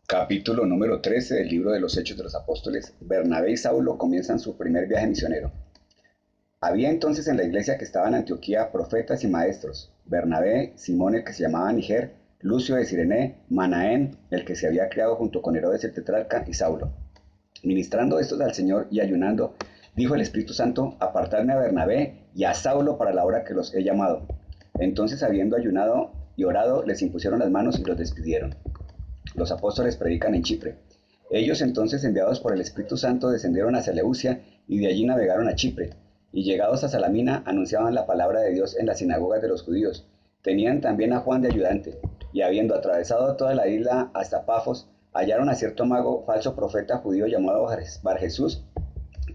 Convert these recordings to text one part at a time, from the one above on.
Capítulo número 13 del libro de los Hechos de los Apóstoles. Bernabé y Saulo comienzan su primer viaje misionero. Había entonces en la iglesia que estaba en Antioquía profetas y maestros: Bernabé, Simón el que se llamaba Niger, Lucio de Cirene, Manaén el que se había criado junto con Herodes el tetrarca, y Saulo. Ministrando estos al Señor y ayunando, dijo el Espíritu Santo: apartadme a Bernabé y a Saulo para la obra que los he llamado. Entonces, habiendo ayunado y orado, les impusieron las manos y los despidieron. Los apóstoles predican en Chipre. Ellos entonces, enviados por el Espíritu Santo, descendieron a Seleucia y de allí navegaron a Chipre. Y llegados a Salamina, anunciaban la palabra de Dios en las sinagogas de los judíos. Tenían también a Juan de ayudante. Y habiendo atravesado toda la isla hasta Pafos, hallaron a cierto mago, falso profeta judío llamado Bar Jesús,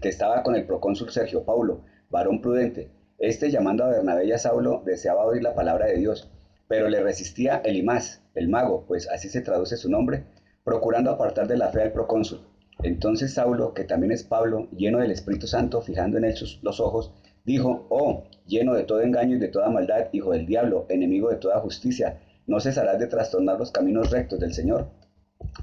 que estaba con el procónsul Sergio Paulo, varón prudente. Este, llamando a Bernabé y a Saulo, deseaba oír la palabra de Dios, pero le resistía Elimas, el mago, pues así se traduce su nombre, procurando apartar de la fe al procónsul. Entonces Saulo, que también es Pablo, lleno del Espíritu Santo, fijando en él los ojos, dijo: oh, lleno de todo engaño y de toda maldad, hijo del diablo, enemigo de toda justicia, ¿no cesarás de trastornar los caminos rectos del Señor?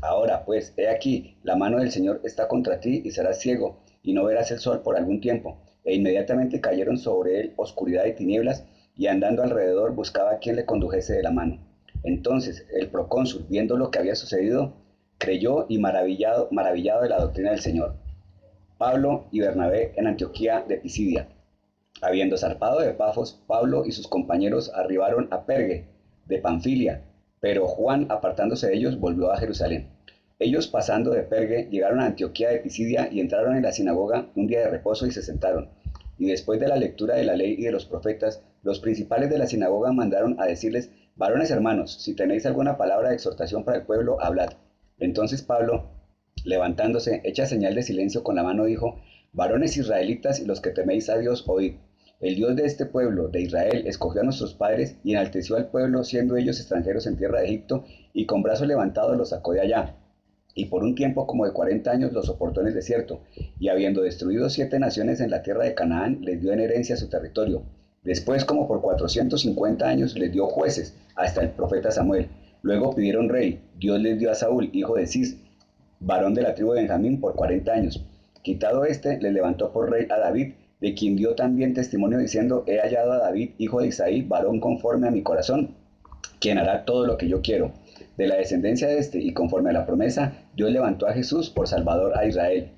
Ahora pues, he aquí, la mano del Señor está contra ti, y serás ciego, y no verás el sol por algún tiempo. E inmediatamente cayeron sobre él oscuridad y tinieblas, y andando alrededor buscaba a quien le condujese de la mano. Entonces el procónsul, viendo lo que había sucedido, creyó, y maravillado de la doctrina del Señor. Pablo y Bernabé en Antioquía de Pisidia. Habiendo zarpado de Pafos, Pablo y sus compañeros arribaron a Perge de Panfilia, pero Juan, apartándose de ellos, volvió a Jerusalén. Ellos, pasando de Perge, llegaron a Antioquía de Pisidia y entraron en la sinagoga un día de reposo y se sentaron. Y después de la lectura de la ley y de los profetas, los principales de la sinagoga mandaron a decirles: varones hermanos, si tenéis alguna palabra de exhortación para el pueblo, hablad. Entonces Pablo, levantándose, hecha señal de silencio con la mano, dijo: varones israelitas y los que teméis a Dios, oíd. El Dios de este pueblo, de Israel, escogió a nuestros padres y enalteció al pueblo, siendo ellos extranjeros en tierra de Egipto, y con brazo levantado los sacó de allá. Y por un tiempo como de 40 años los soportó en el desierto, y habiendo destruido 7 naciones en la tierra de Canaán, les dio en herencia su territorio. Después, como por 450 años, les dio jueces, hasta el profeta Samuel. Luego pidieron rey. Dios les dio a Saúl, hijo de Cis, varón de la tribu de Benjamín, por 40 años. Quitado este, le levantó por rey a David, de quien dio también testimonio diciendo: he hallado a David, hijo de Isaí, varón conforme a mi corazón, quien hará todo lo que yo quiero. De la descendencia de este, y conforme a la promesa, Dios levantó a Jesús por Salvador a Israel.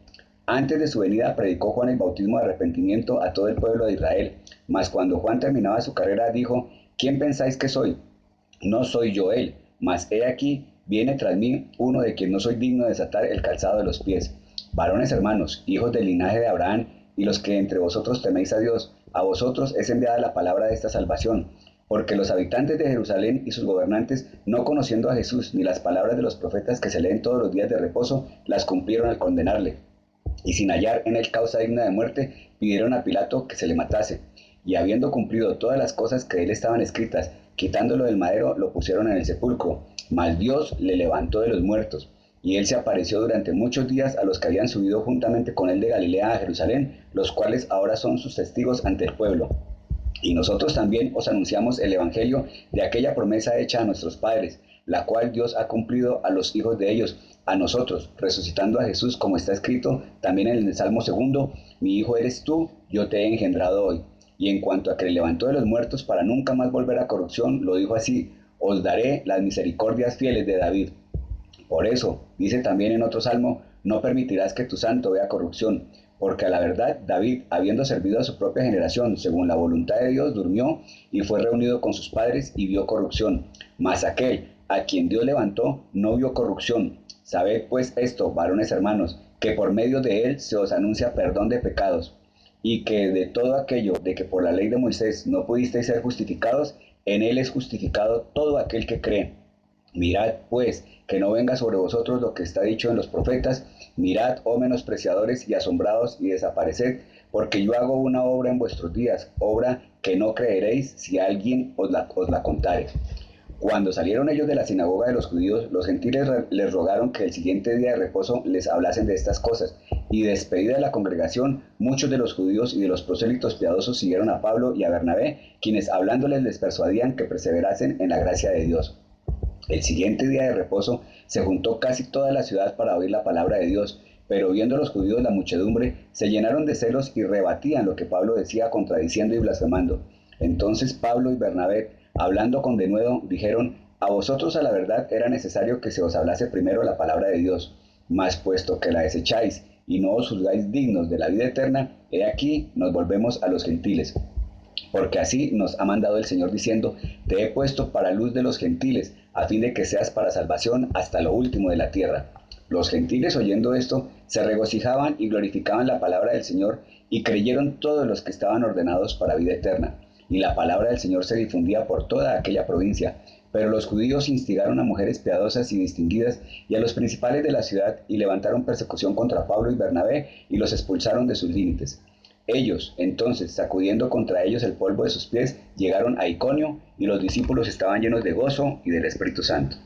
Antes de su venida predicó Juan el bautismo de arrepentimiento a todo el pueblo de Israel. Mas cuando Juan terminaba su carrera, dijo: ¿quién pensáis que soy? No soy yo él, mas he aquí, viene tras mí uno de quien no soy digno de desatar el calzado de los pies. Varones hermanos, hijos del linaje de Abraham, y los que entre vosotros teméis a Dios, a vosotros es enviada la palabra de esta salvación. Porque los habitantes de Jerusalén y sus gobernantes, no conociendo a Jesús ni las palabras de los profetas que se leen todos los días de reposo, las cumplieron al condenarle. Y sin hallar en él causa digna de muerte, pidieron a Pilato que se le matase. Y habiendo cumplido todas las cosas que de él estaban escritas, quitándolo del madero, lo pusieron en el sepulcro. Mas Dios le levantó de los muertos. Y él se apareció durante muchos días a los que habían subido juntamente con él de Galilea a Jerusalén, los cuales ahora son sus testigos ante el pueblo. Y nosotros también os anunciamos el evangelio de aquella promesa hecha a nuestros padres, la cual Dios ha cumplido a los hijos de ellos, a nosotros, resucitando a Jesús, como está escrito también en el Salmo 2: mi hijo eres tú, yo te he engendrado hoy. Y en cuanto a que le levantó de los muertos para nunca más volver a corrupción, lo dijo así: os daré las misericordias fieles de David. Por eso, dice también en otro salmo: no permitirás que tu santo vea corrupción. Porque a la verdad, David, habiendo servido a su propia generación según la voluntad de Dios, durmió y fue reunido con sus padres y vio corrupción. Mas aquel a quien Dios levantó no vio corrupción. Sabed pues esto, varones hermanos, que por medio de él se os anuncia perdón de pecados, y que de todo aquello de que por la ley de Moisés no pudisteis ser justificados, en él es justificado todo aquel que cree. Mirad, pues, que no venga sobre vosotros lo que está dicho en los profetas: mirad, oh menospreciadores y asombrados, y desapareced, porque yo hago una obra en vuestros días, obra que no creeréis si alguien os la contare. Cuando salieron ellos de la sinagoga de los judíos, los gentiles les rogaron que el siguiente día de reposo les hablasen de estas cosas. Y despedida de la congregación, muchos de los judíos y de los prosélitos piadosos siguieron a Pablo y a Bernabé, quienes hablándoles les persuadían que perseverasen en la gracia de Dios. El siguiente día de reposo se juntó casi toda la ciudad para oír la palabra de Dios, pero viendo los judíos la muchedumbre, se llenaron de celos y rebatían lo que Pablo decía, contradiciendo y blasfemando. Entonces Pablo y Bernabé, hablando con denuedo, dijeron: a vosotros a la verdad era necesario que se os hablase primero la palabra de Dios, mas puesto que la desecháis y no os juzgáis dignos de la vida eterna, he aquí nos volvemos a los gentiles. Porque así nos ha mandado el Señor diciendo: te he puesto para luz de los gentiles, a fin de que seas para salvación hasta lo último de la tierra. Los gentiles, oyendo esto, se regocijaban y glorificaban la palabra del Señor, y creyeron todos los que estaban ordenados para vida eterna. Y la palabra del Señor se difundía por toda aquella provincia. Pero los judíos instigaron a mujeres piadosas y distinguidas y a los principales de la ciudad, y levantaron persecución contra Pablo y Bernabé, y los expulsaron de sus límites. Ellos, entonces, sacudiendo contra ellos el polvo de sus pies, llegaron a Iconio, y los discípulos estaban llenos de gozo y del Espíritu Santo.